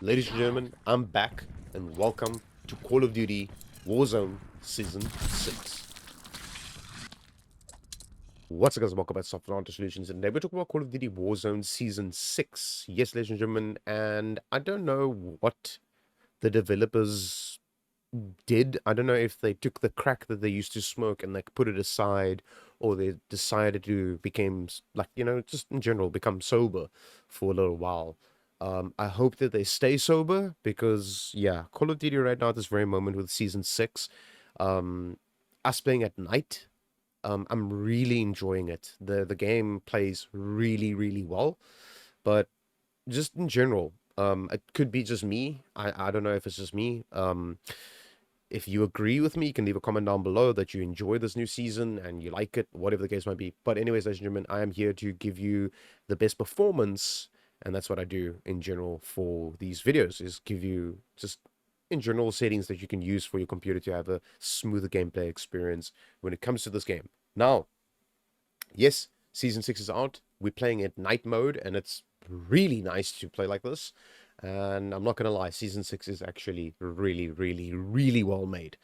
Ladies and gentlemen, I'm back and welcome to Call of Duty Warzone Season 6. What's up guys, welcome back to Software Solutions, and today we're talking about Call of Duty Warzone Season 6. Yes, ladies and gentlemen, and I don't know what the developers did. I don't know if they took the crack that they used to smoke and like put it aside, or they decided to become like, just in general become sober for a little while. I hope that they stay sober because yeah, Call of Duty right now at this very moment with season 6, um us playing at night, I'm really enjoying it. The game plays really, really well, but just in general, it could be just me. I don't know if it's just me. If you agree with me, you can leave a comment down below that you enjoy this new season and you like it, whatever the case might be. But anyways, ladies and gentlemen, I am here to give you the best performance, and that's what I do in general for these videos, is give you just in general settings that you can use for your computer to have a smoother gameplay experience when it comes to this game. Now, yes, season 6 is out. We're playing at night mode, and it's really nice to play like this. And I'm not gonna lie, season 6 is actually really, really, really well made.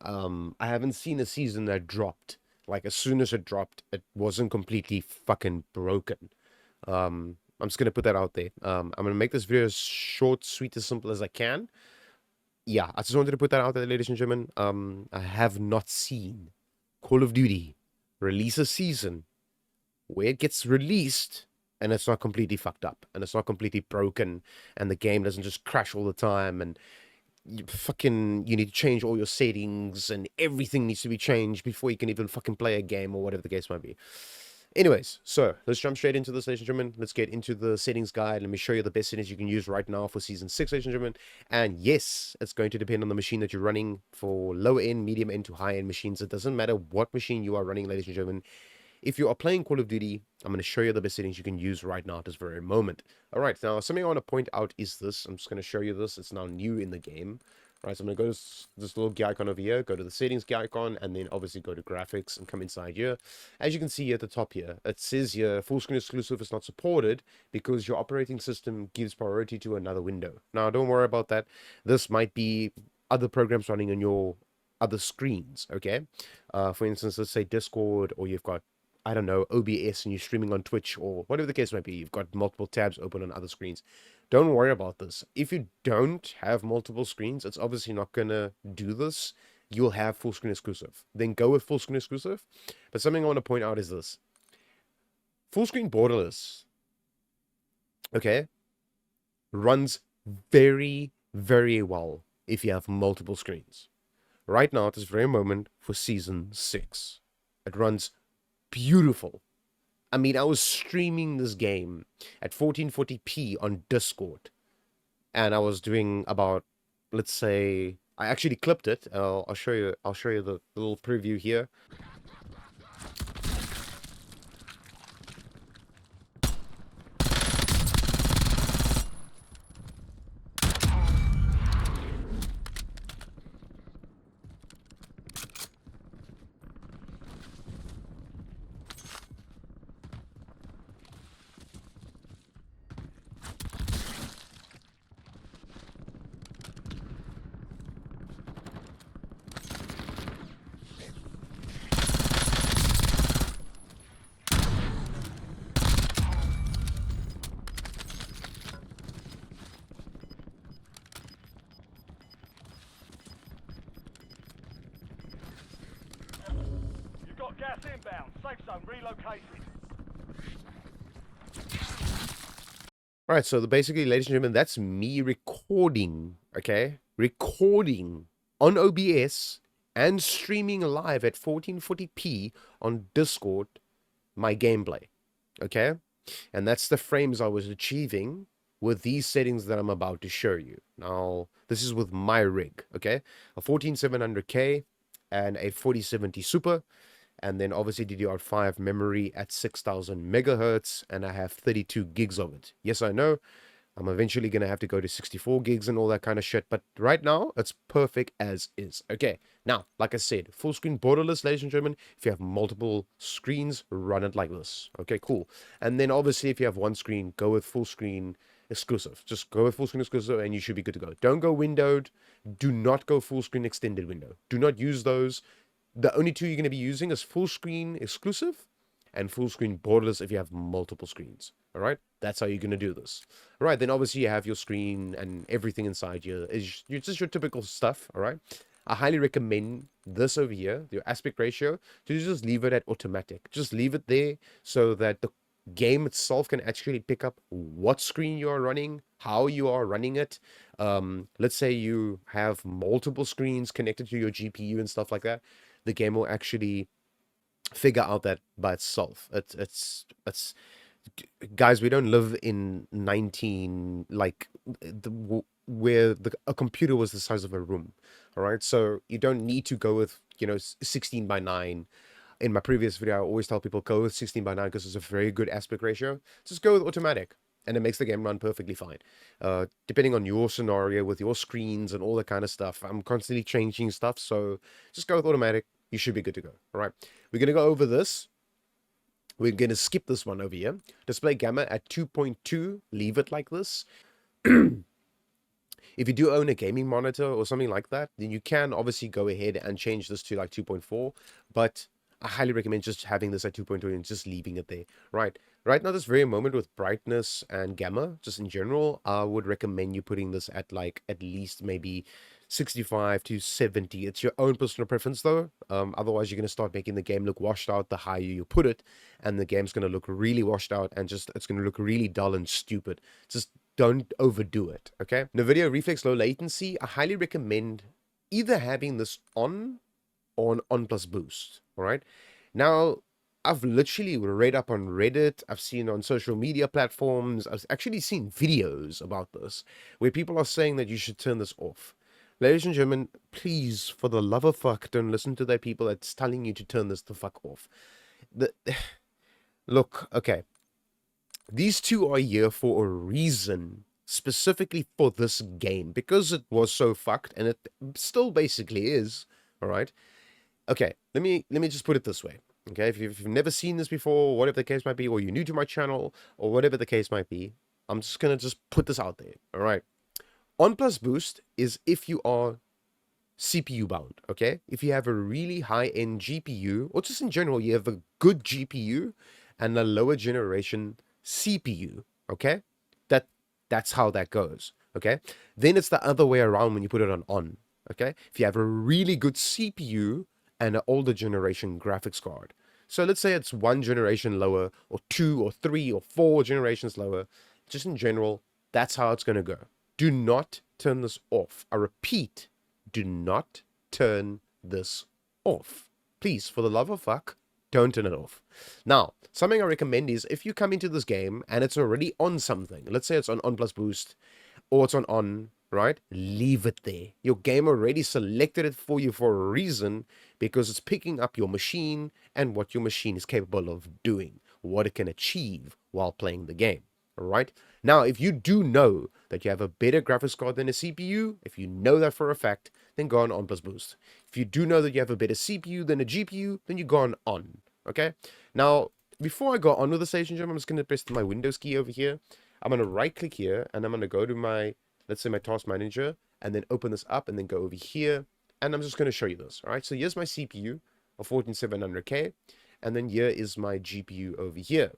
I haven't seen a season that dropped. Like, as soon as it dropped, it wasn't completely fucking broken. I'm just gonna put that out there. I'm gonna make this video as short, sweet, as simple as I can. Yeah, I just wanted to put that out there, ladies and gentlemen. I have not seen Call of Duty release a season where it gets released and it's not completely fucked up and it's not completely broken and the game doesn't just crash all the time and you need to change all your settings and everything needs to be changed before you can even fucking play a game or whatever the case might be. Anyways, so let's jump straight into this, ladies and gentlemen. Let's get into the settings guide. Let me show you the best settings you can use right now for season 6, ladies and gentlemen. And yes, it's going to depend on the machine that you're running. For low end, medium end to high end machines, it doesn't matter what machine you are running, ladies and gentlemen. If you are playing Call of Duty, I'm going to show you the best settings you can use right now at this very moment. All right, now something I want to point out is this. I'm just going to show you this. It's now new in the game. All right, so I'm going to go to this little gear icon over here, go to the settings gear icon, and then obviously go to graphics and come inside here. As you can see at the top here, it says here, full screen exclusive is not supported because your operating system gives priority to another window. Now, don't worry about that. This might be other programs running on your other screens, okay? For instance, let's say Discord, or you've got, I don't know, OBS, and you're streaming on Twitch or whatever the case might be. You've got multiple tabs open on other screens. Don't worry about this. If you don't have multiple screens, it's obviously not going to do this. You'll have full screen exclusive. Then go with full screen exclusive. But something I want to point out is this. Full screen borderless, okay, runs very, very well if you have multiple screens. Right now, at this very moment, for Season 6, it runs beautiful. I mean, I was streaming this game at 1440p on Discord, and I was doing about, let's say, I actually clipped it. I'll show you. I'll show you the little preview here. Gas inbound. Safe zone relocated. All right, so basically, ladies and gentlemen, that's me recording, okay? Recording on OBS and streaming live at 1440p on Discord my gameplay, okay? And that's the frames I was achieving with these settings that I'm about to show you. Now, this is with my rig, okay? A 14700K and a 4070 Super. And then obviously DDR5 memory at 6000 megahertz, and I have 32 gigs of it. Yes, I know, I'm eventually going to have to go to 64 gigs and all that kind of shit, but right now, it's perfect as is. Okay, now, like I said, full screen borderless, ladies and gentlemen. If you have multiple screens, run it like this. Okay, cool. And then obviously, if you have one screen, go with full screen exclusive. Just go with full screen exclusive and you should be good to go. Don't go windowed. Do not go full screen extended window. Do not use those. The only two you're going to be using is full screen exclusive and full screen borderless if you have multiple screens. All right, that's how you're going to do this. All right, then obviously you have your screen and everything inside here is just your typical stuff. All right, I highly recommend this over here, your aspect ratio, to just leave it at automatic. Just leave it there so that the game itself can actually pick up what screen you are running, how you are running it. Let's say you have multiple screens connected to your GPU and stuff like that. The game will actually figure out that by itself. It's guys, we don't live in 19 like where a computer was the size of a room. All right, so you don't need to go with 16 by 9. In my previous video, I always tell people go with 16 by 9 because it's a very good aspect ratio. Just go with automatic and it makes the game run perfectly fine. Depending on your scenario with your screens and all that kind of stuff, I'm constantly changing stuff, so just go with automatic. You should be good to go. All right, we're gonna go over this. We're gonna skip this one over here. Display gamma at 2.2. Leave it like this. If you do own a gaming monitor or something like that, then you can obviously go ahead and change this to like 2.4, but I highly recommend just having this at 2.2 and just leaving it there. Right now, this very moment with brightness and gamma, just in general, I would recommend you putting this at like at least maybe 65 to 70. It's your own personal preference though. Otherwise, you're going to start making the game look washed out the higher you put it, and the game's going to look really washed out and just it's going to look really dull and stupid. Just don't overdo it, okay? NVIDIA Reflex Low Latency, I highly recommend either having this on or on plus boost, all right? Now, I've literally read up on Reddit, I've seen on social media platforms, I've actually seen videos about this, where people are saying that you should turn this off. Ladies and gentlemen, please, for the love of fuck, don't listen to the people that's telling you to turn this the fuck off. Look, okay. These two are here for a reason, specifically for this game, because it was so fucked, and it still basically is, all right? Okay, let me just put it this way, okay? If you've never seen this before, whatever the case might be, or you're new to my channel, or whatever the case might be, I'm just gonna put this out there, all right? On plus boost is if you are CPU bound, okay? If you have a really high-end GPU, or just in general, you have a good GPU and a lower generation CPU, okay? That's how that goes, okay? Then it's the other way around when you put it on, okay? If you have a really good CPU and an older generation graphics card. So let's say it's 1 generation lower, or 2 or 3 or 4 generations lower. Just in general, that's how it's going to go. Do not turn this off. I repeat, do not turn this off. Please, for the love of fuck, don't turn it off. Now, something I recommend is if you come into this game and it's already on something, let's say it's on plus boost, or it's on, right? Leave it there. Your game already selected it for you for a reason, because it's picking up your machine and what your machine is capable of doing, what it can achieve while playing the game. All right. Now, if you do know that you have a better graphics card than a CPU, if you know that for a fact, then go on plus boost. If you do know that you have a better CPU than a GPU, then you go on. Okay. Now, before I go on with the station jump, I'm just going to press my Windows key over here. I'm going to right click here and I'm going to go to my, let's say my task manager, and then open this up and then go over here. And I'm just going to show you this. All right. So here's my CPU of 14700K. And then here is my GPU over here.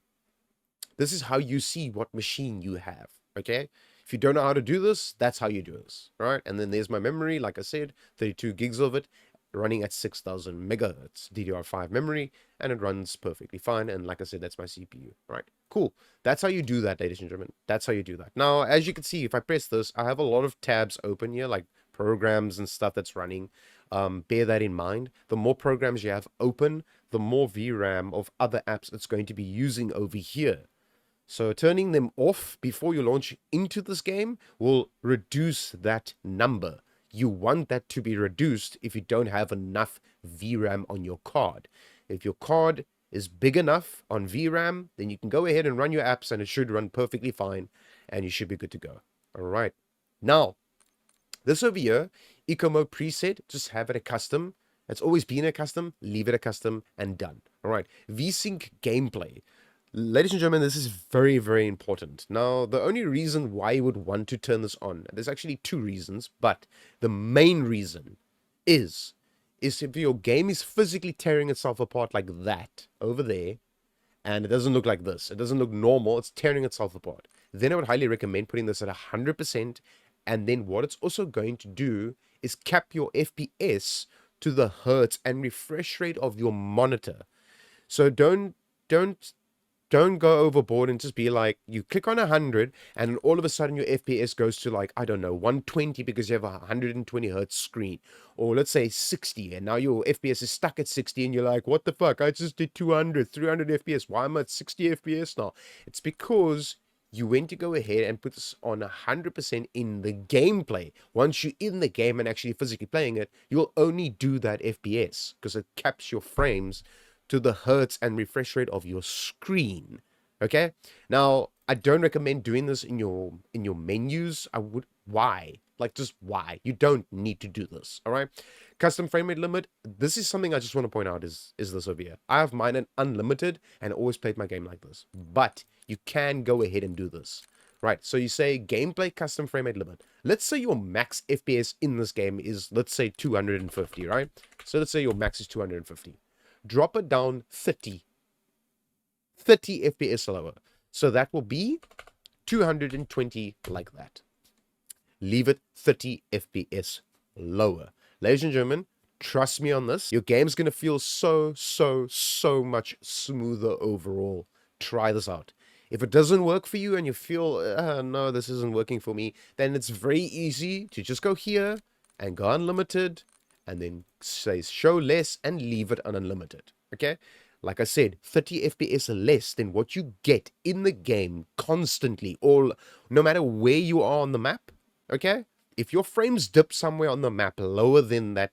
This is how you see what machine you have, okay? If you don't know how to do this, that's how you do this, all right? And then there's my memory, like I said, 32 gigs of it, running at 6,000 megahertz DDR5 memory, and it runs perfectly fine. And like I said, that's my CPU, right? Cool. That's how you do that, ladies and gentlemen. That's how you do that. Now, as you can see, if I press this, I have a lot of tabs open here, like programs and stuff that's running. Bear that in mind. The more programs you have open, the more VRAM of other apps it's going to be using over here. So turning them off before you launch into this game will reduce that number. You want that to be reduced if you don't have enough VRAM on your card. If your card is big enough on VRAM, then you can go ahead and run your apps and it should run perfectly fine and you should be good to go. All right. Now, this over here, Eco Mode preset, just have it a custom. It's always been a custom, leave it a custom and done. All right. VSync gameplay. Ladies and gentlemen, this is very, very important. Now, the only reason why you would want to turn this on, there's actually two reasons, but the main reason is, is if your game is physically tearing itself apart like that over there, and it doesn't look like this, it doesn't look normal, it's tearing itself apart, then I would highly recommend putting this at 100%. And then what it's also going to do is cap your FPS to the hertz and refresh rate of your monitor. So don't don't go overboard and just be like, you click on 100 and all of a sudden your FPS goes to, like, I don't know, 120 because you have a 120 hertz screen, or let's say 60, and now your FPS is stuck at 60 and you're like, what the fuck, I just did 200 300 FPS, why am I at 60 FPS now? It's because you went to go ahead and put this on 100% in the gameplay. Once you're in the game and actually physically playing it, you'll only do that FPS because it caps your frames to the hertz and refresh rate of your screen. Okay, now I don't recommend doing this in your menus. I would, why, like, just why? You don't need to do this. All right, custom frame rate limit, this is something I just want to point out, is this over here. I have mine at unlimited and always played my game like this, but you can go ahead and do this. Right, so you say gameplay custom frame rate limit. Let's say your max FPS in this game is, let's say, 250, right? So let's say your max is 250. Drop it down 30 FPS lower. So that will be 220, like that. Leave it 30 FPS lower. Ladies and gentlemen, trust me on this. Your game's going to feel so much smoother overall. Try this out. If it doesn't work for you and you feel, no, this isn't working for me, then it's very easy to just go here and go unlimited, and then say show less and leave it on unlimited. Okay, like I said, 30 FPS less than what you get in the game constantly, all, no matter where you are on the map. Okay, if your frames dip somewhere on the map lower than that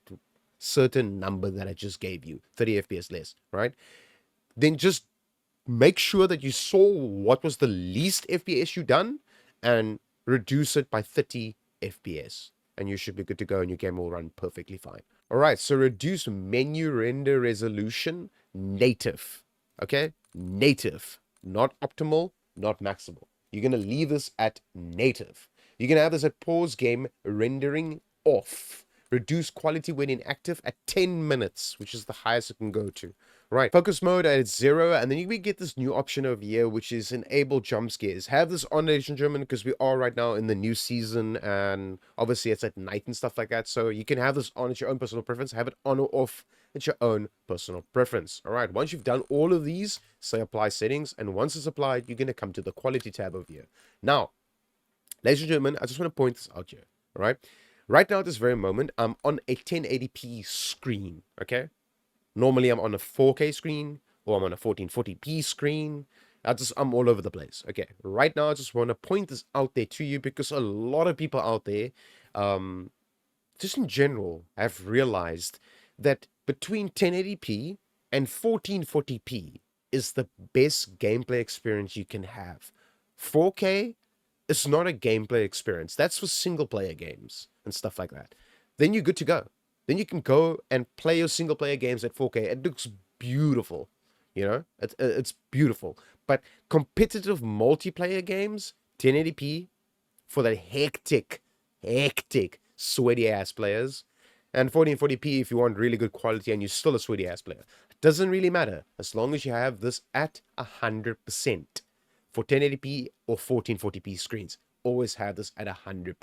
certain number that I just gave you, 30 FPS less, right, then just make sure that you saw what was the least FPS you done and reduce it by 30 FPS, and you should be good to go and your game will run perfectly fine. All right, so reduce menu render resolution, native. Okay, native, not optimal, not maximal. You're going to leave this at native. You're going to have this at pause game rendering off. Reduce quality when inactive at 10 minutes, which is the highest it can go to. Right, focus mode at 0, and then you get this new option over here, which is enable jump scares. Have this on, ladies and gentlemen, because we are right now in the new season, and obviously it's at night and stuff like that, so you can have this on at your own personal preference. Have it on or off at your own personal preference. All right, once you've done all of these, say apply settings, and once it's applied, you're going to come to the quality tab over here. Now, ladies and gentlemen, I just want to point this out here. All right, right now at this very moment, I'm on a 1080p screen. Okay, normally I'm on a 4K screen, or I'm on a 1440p screen. I'm all over the place. Okay, right now I just want to point this out there to you because a lot of people out there, just in general, have realized that between 1080p and 1440p is the best gameplay experience you can have. 4K is not a gameplay experience. That's for single player games and stuff like that. Then you're good to go. Then you can go and play your single player games at 4K. It looks beautiful. You know, it's beautiful. But competitive multiplayer games, 1080p for the hectic, sweaty ass players, and 1440p if you want really good quality and you're still a sweaty ass player. It doesn't really matter as long as you have this at 100% for 1080p or 1440p screens. Always have this at 100%.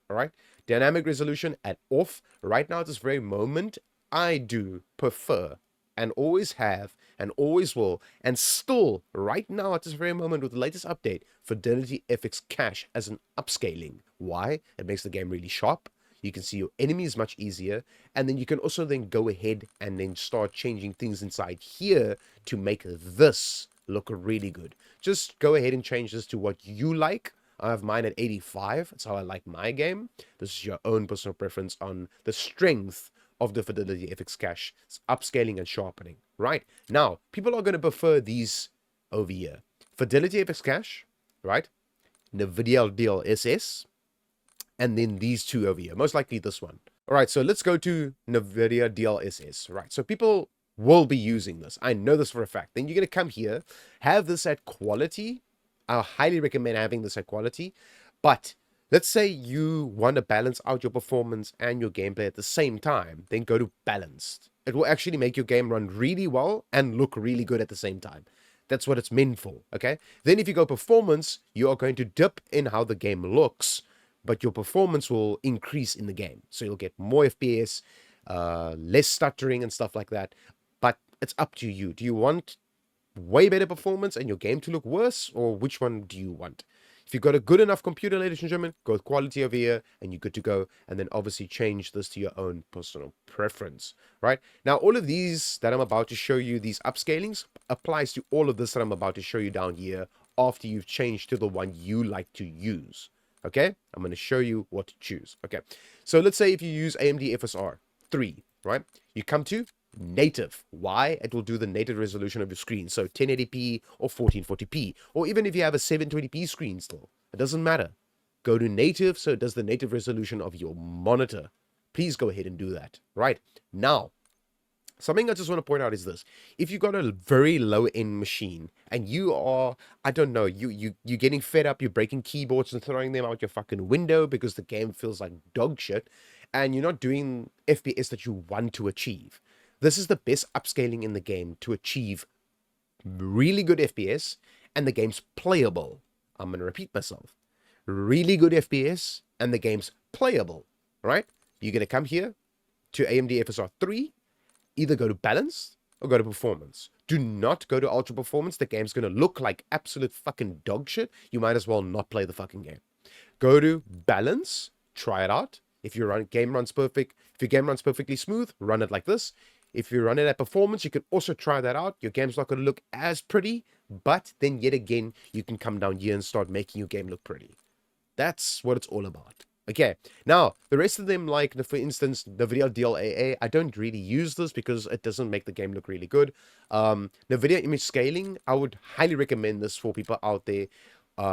All right, dynamic resolution at off. Right now at this very moment, I do prefer and always have and always will, and still right now at this very moment with the latest update, Fidelity FX Cache as an upscaling. Why? It makes the game really sharp. You can see your enemies much easier, and then you can also then go ahead and then start changing things inside here to make this look really good. Just go ahead and change this to what you like. I have mine at 85. That's how I like my game. This is your own personal preference on the strength of the Fidelity FX Cache. It's upscaling and sharpening. Right, now, people are going to prefer these over here. Fidelity FX Cache, right? NVIDIA DLSS, and then these two over here. Most likely this one. All right, so let's go to NVIDIA DLSS. Right, so people will be using this. I know this for a fact. Then you're going to come here, have this at quality. I highly recommend having this at quality. But let's say you want to balance out your performance and your gameplay at the same time. Then go to balanced. It will actually make your game run really well and look really good at the same time. That's what it's meant for, okay? Then if you go performance, you are going to dip in how the game looks, but your performance will increase in the game. So you'll get more FPS, less stuttering and stuff like that. But it's up to you. Do you want way better performance and your game to look worse, or which one do you want? If you've got a good enough computer, ladies and gentlemen, go with quality over here and you're good to go. And then obviously change this to your own personal preference, right? Now, all of these that I'm about to show you, these upscalings, applies to all of this that I'm about to show you down here after you've changed to the one you like to use, okay? I'm going to show you what to choose, okay? So let's say if you use AMD FSR 3, right? You come to native. Why? It will do the native resolution of your screen. So 1080p or 1440p, or even if you have a 720p screen still, it doesn't matter. Go to native so it does the native resolution of your monitor. Please go ahead and do that. Right now, something I just want to point out is this. If you've got a very low-end machine and you are, I don't know, you're getting fed up, you're breaking keyboards and throwing them out your fucking window because the game feels like dog shit, and you're not doing FPS that you want to achieve, this is the best upscaling in the game to achieve really good FPS and the game's playable. I'm going to repeat myself. Really good FPS and the game's playable, right? You're going to come here to AMD FSR 3, either go to balance or go to performance. Do not go to ultra performance. The game's going to look like absolute fucking dog shit. You might as well not play the fucking game. Go to balance, try it out. If your game runs perfect, if your game runs perfectly smooth, run it like this. If you run it at performance, you can also try that out. Your game's not going to look as pretty, but then yet again, you can come down here and start making your game look pretty. That's what it's all about. Okay, now, the rest of them, like, for instance, NVIDIA DLAA, I don't really use this because it doesn't make the game look really good. NVIDIA image scaling, I would highly recommend this for people out there,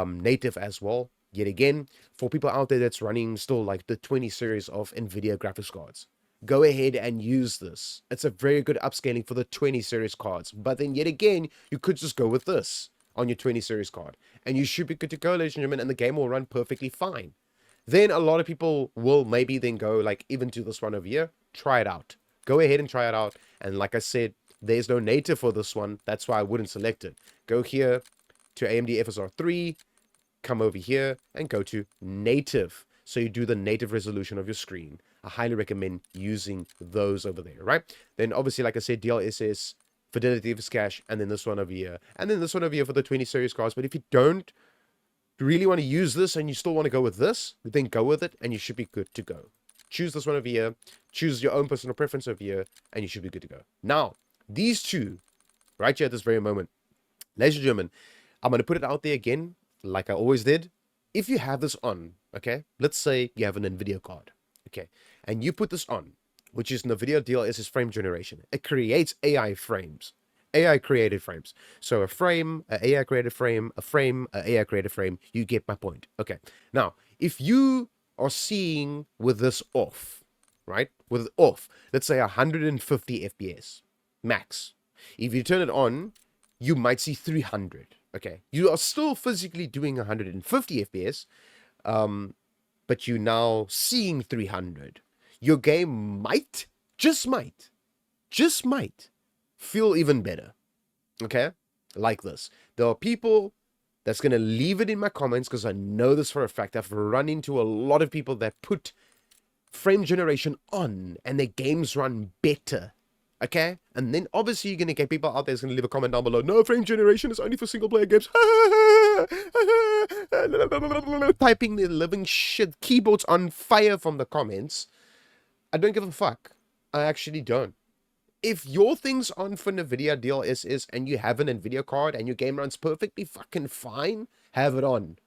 native as well. Yet again, for people out there that's running still like the 20 series of NVIDIA graphics cards, go ahead and use this. It's a very good upscaling for the 20 series cards. But then yet again, you could just go with this on your 20 series card. And you should be good to go, ladies and gentlemen, and the game will run perfectly fine. Then a lot of people will maybe then go like even to this one over here. Try it out. Go ahead and try it out. And like I said, there's no native for this one. That's why I wouldn't select it. Go here to AMD FSR 3. Come over here and go to native. So you do the native resolution of your screen. I highly recommend using those over there, right? Then obviously, like I said, DLSS, Fidelity of Cache, and then this one over here. And then this one over here for the 20 series cards. But if you don't really want to use this and you still want to go with this, then go with it and you should be good to go. Choose this one over here. Choose your own personal preference over here and you should be good to go. Now, these two, right here at this very moment, ladies and gentlemen, I'm going to put it out there again, like I always did. If you have this on, okay, let's say you have an NVIDIA card, okay, and you put this on, which is NVIDIA DLSS frame generation. It creates AI frames, AI created frames. So a frame, an AI created frame, an AI created frame. You get my point. Okay. Now, if you are seeing with this off, right, with it off, let's say 150 FPS max. If you turn it on, you might see 300. Okay, you are still physically doing 150 FPS, but you're now seeing 300. Your game might, just might, feel even better. Okay, like this. There are people that's going to leave it in my comments because I know this for a fact. I've run into a lot of people that put frame generation on and their games run better. Okay, and then obviously you're going to get people out there who's going to leave a comment down below. No, frame generation is only for single player games. Typing the living shit, keyboards on fire from the comments. I don't give a fuck. I actually don't. If your thing's on for NVIDIA DLSS and you have an NVIDIA card and your game runs perfectly fucking fine, have it on.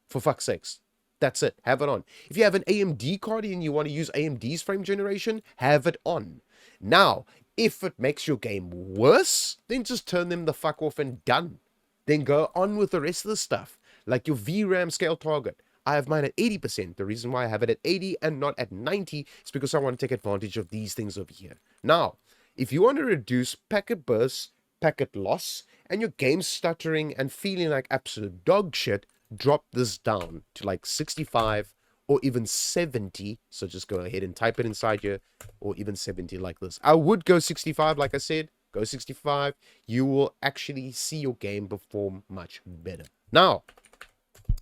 For fuck's sakes. That's it. Have it on. If you have an AMD card and you want to use AMD's frame generation, have it on. Now, if it makes your game worse, then just turn them the fuck off and done. Then go on with the rest of the stuff. Like your VRAM scale target. I have mine at 80%. The reason why I have it at 80 and not at 90 is because I want to take advantage of these things over here. Now, If you want to reduce packet bursts, packet loss, and your game stuttering and feeling like absolute dog shit, drop this down to like 65 or even 70. So just go ahead and type it inside here, or even 70 like this. I would go 65, like I said. Go 65. You will actually see your game perform much better. Now,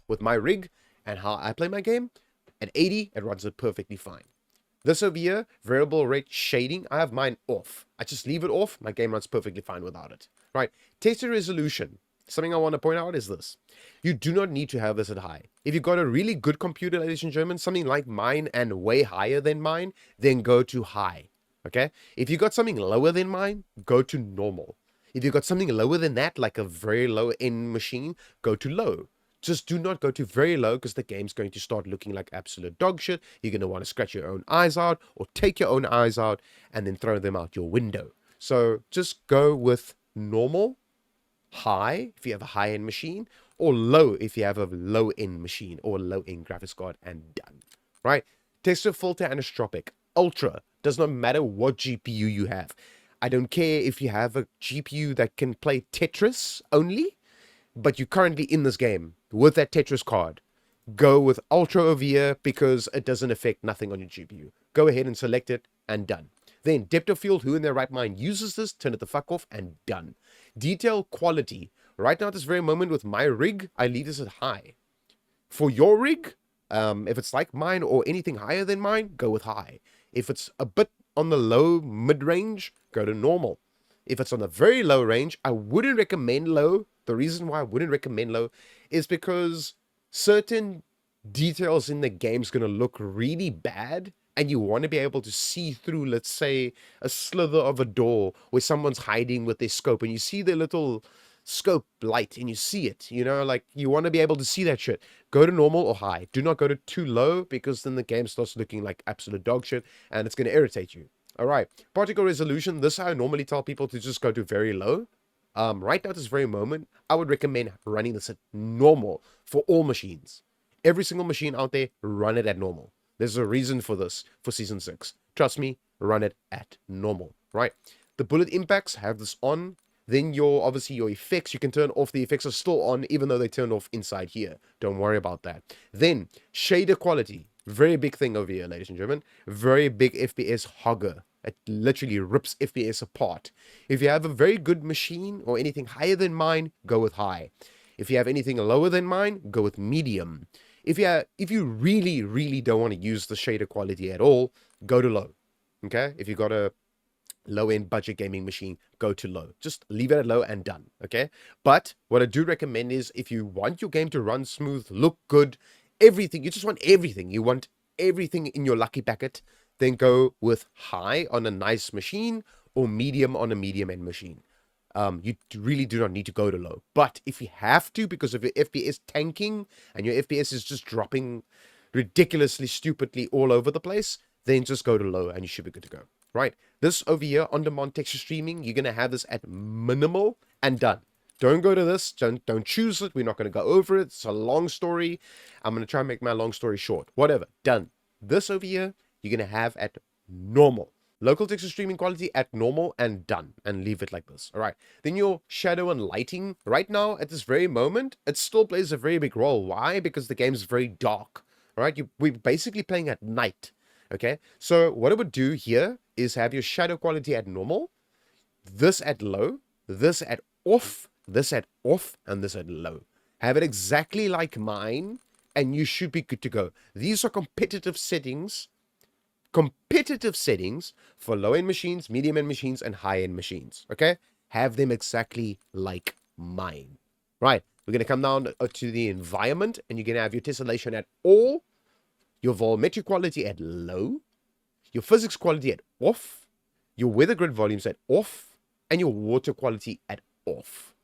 with my rig and how I play my game, at 80, it runs it perfectly fine. This over here, variable rate shading, I have mine off. I just leave it off. My game runs perfectly fine without it. Right. Texture resolution. Something I want to point out is this. You do not need to have this at high. If you've got a really good computer, ladies and gentlemen, something like mine and way higher than mine, then go to high. Okay? If you got something lower than mine, go to normal. If you've got something lower than that, like a very low-end machine, go to low. Just do not go to very low, because the game's going to start looking like absolute dog shit. You're going to want to scratch your own eyes out or take your own eyes out and then throw them out your window. So just go with normal, high if you have a high-end machine, or low if you have a low-end machine or low-end graphics card, and done. Right? Texture filter anisotropic. Ultra. Does not matter what GPU you have. I don't care if you have a GPU that can play Tetris only, but you're currently in this game with that Tetris card. Go with Ultra over here because it doesn't affect nothing on your GPU. Go ahead and select it and done. Then depth of field, who in their right mind uses this, turn it the fuck off and done. Detail quality. Right now at this very moment with my rig, I leave this at high. For your rig, if it's like mine or anything higher than mine, go with high. If it's a bit on the low mid-range, go to normal. If it's on the very low range, I wouldn't recommend low. The reason why I wouldn't recommend low is because certain details in the game is going to look really bad, and you want to be able to see through, let's say, a slither of a door where someone's hiding with their scope, and you see their little scope light and you see it, you know, like you want to be able to see that shit. Go to normal or high. Do not go to too low, because then the game starts looking like absolute dog shit and it's going to irritate you. All right, particle resolution. This I normally tell people to just go to very low. Right now at this very moment, I would recommend running this at normal for all machines. Every single machine out there, run it at normal. There's a reason for this for Season 6. Trust me, run it at normal, right? The bullet impacts, have this on. Then obviously your effects, you can turn off. The effects are still on, even though they turned off inside here. Don't worry about that. Then, shader quality. Very big thing over here, ladies and gentlemen. Very big FPS hogger. It literally rips FPS apart. If you have a very good machine or anything higher than mine, go with high. If you have anything lower than mine, go with medium. If you really, really don't want to use the shader quality at all, go to low. Okay? If you got a low-end budget gaming machine, go to low. Just leave it at low and done. Okay? But what I do recommend is, if you want your game to run smooth, look good, everything, you just want everything. You want everything in your lucky packet, then go with high on a nice machine or medium on a medium-end machine. You really do not need to go to low. But if you have to, because of your FPS tanking and your FPS is just dropping ridiculously, stupidly all over the place, then just go to low and you should be good to go. Right? This over here, on-demand texture streaming, you're going to have this at minimal and done. Don't go to this. Don't choose it. We're not going to go over it. It's a long story. I'm going to try and make my long story short. Whatever. Done. This over here, you're going to have at normal. Local texture streaming quality at normal and done. And leave it like this. All right. Then your shadow and lighting. Right now, at this very moment, it still plays a very big role. Why? Because the game's very dark. All right. We're basically playing at night. Okay. So what it would do here is have your shadow quality at normal, this at low, this at off, this at off, and this at low. Have it exactly like mine, and you should be good to go. These are competitive settings for low-end machines, medium-end machines, and high-end machines. Okay? Have them exactly like mine. Right. We're going to come down to the environment, and you're going to have your tessellation at all, your volumetric quality at low, your physics quality at off, your weather grid volumes at off, and your water quality at off.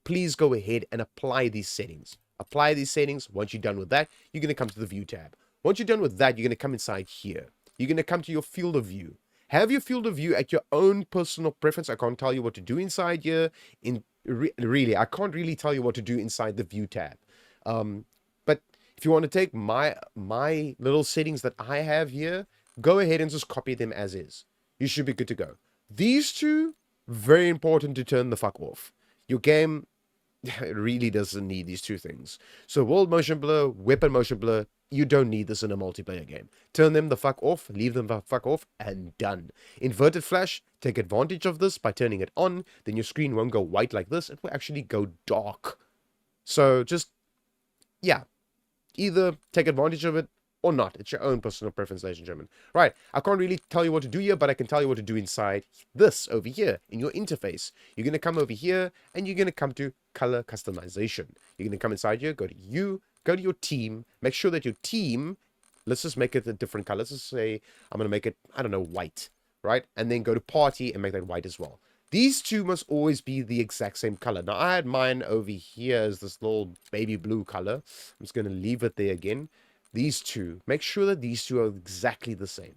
Please go ahead and apply these settings. Apply these settings. Once you're done with that, you're going to come to the view tab. Once you're done with that, you're going to come inside here. You're going to come to your field of view. Have your field of view at your own personal preference. I can't tell you what to do inside here. Really, I can't really tell you what to do inside the view tab. But if you want to take my little settings that I have here, go ahead and just copy them as is. You should be good to go. These two, very important to turn the fuck off. Your game it really doesn't need these two things. So world motion blur, weapon motion blur, you don't need this in a multiplayer game. Turn them the fuck off, leave them the fuck off, and done. Inverted flash, take advantage of this by turning it on, then your screen won't go white like this, it will actually go dark. So just, yeah, either take advantage of it or not. It's your own personal preference, ladies and gentlemen. Right, I can't really tell you what to do here, but I can tell you what to do inside this over here in your interface. You're going to come over here and you're going to come to color customization. You're going to come inside here, go to you, go to your team, make sure that your team, let's just make it a different color. Let's just say I'm going to make it, I don't know, white, right? And then go to party and make that white as well. These two must always be the exact same color. Now, I had mine over here as this little baby blue color. I'm just going to leave it there again. These two, make sure that these two are exactly the same.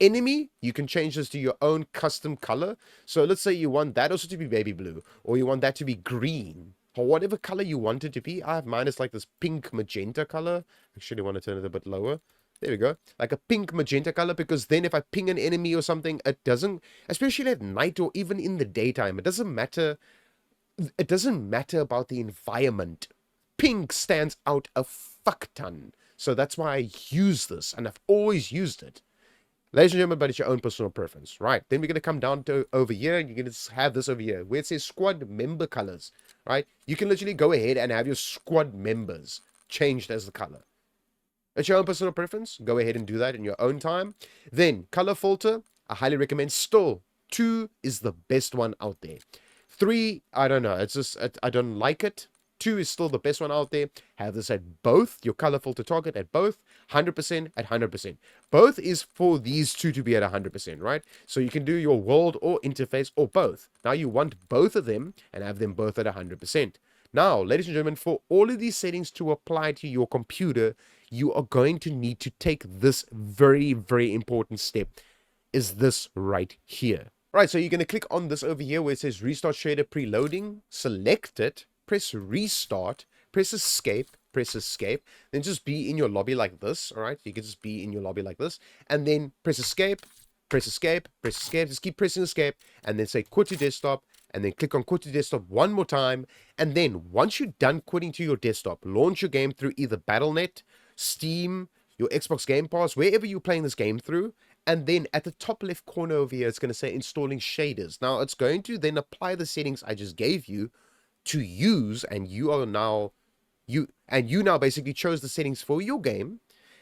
Enemy, you can change this to your own custom color. So let's say you want that also to be baby blue, or you want that to be green, or whatever color you want it to be. I have mine as like this pink magenta color. Actually, I want to turn it a bit lower. There we go. Like a pink magenta color, because then if I ping an enemy or something, it doesn't, especially at night or even in the daytime, it doesn't matter. It doesn't matter about the environment. Pink stands out a fuck ton. So that's why I use this, and I've always used it. Ladies and gentlemen, but it's your own personal preference. Right, then we're going to come down to over here, and you're going to have this over here, where it says squad member colors. Right, you can literally go ahead and have your squad members changed as the color. It's your own personal preference. Go ahead and do that in your own time. Then, color filter, I highly recommend still. 2 is the best one out there. 3, I don't know. It's just, I don't like it. 2 is still the best one out there. Have this at both. Your color filter target at both. 100% at 100%. Both is for these two to be at 100%, right? So you can do your world or interface or both. Now you want both of them and have them both at 100%. Now, ladies and gentlemen, for all of these settings to apply to your computer, you are going to need to take this very, very important step. Is this right here. Right, so you're going to click on this over here where it says Restart Shader Preloading. Select it. Press Restart. Press Escape. Press Escape. Then just be in your lobby like this. All right, you can just be in your lobby like this. And then press Escape. Press Escape. Press Escape. Just keep pressing Escape. And then say Quit to Desktop. And then click on Quit to Desktop one more time. And then once you're done quitting to your desktop, launch your game through either Battle.net, Steam, your Xbox Game Pass, wherever you're playing this game through. And then at the top left corner over here, it's going to say installing shaders. Now it's going to then apply the settings I just gave you to use, and you now basically chose the settings for your game.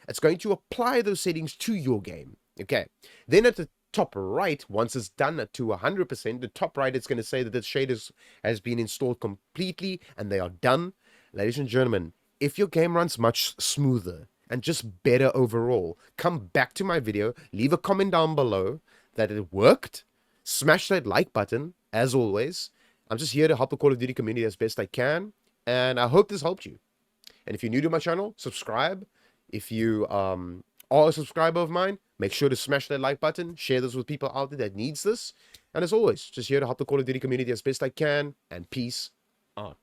It's going to apply those settings to your game. Okay. Then at the top right, once it's done to 100%, the top right, it's going to say that the shaders has been installed completely and they are done. Ladies and gentlemen, if your game runs much smoother and just better overall, come back to my video, leave a comment down below that it worked, smash that like button, as always. I'm just here to help the Call of Duty community as best I can, and I hope this helped you. And if you're new to my channel, subscribe. If you are a subscriber of mine, make sure to smash that like button, share this with people out there that needs this. And as always, just here to help the Call of Duty community as best I can, and peace out.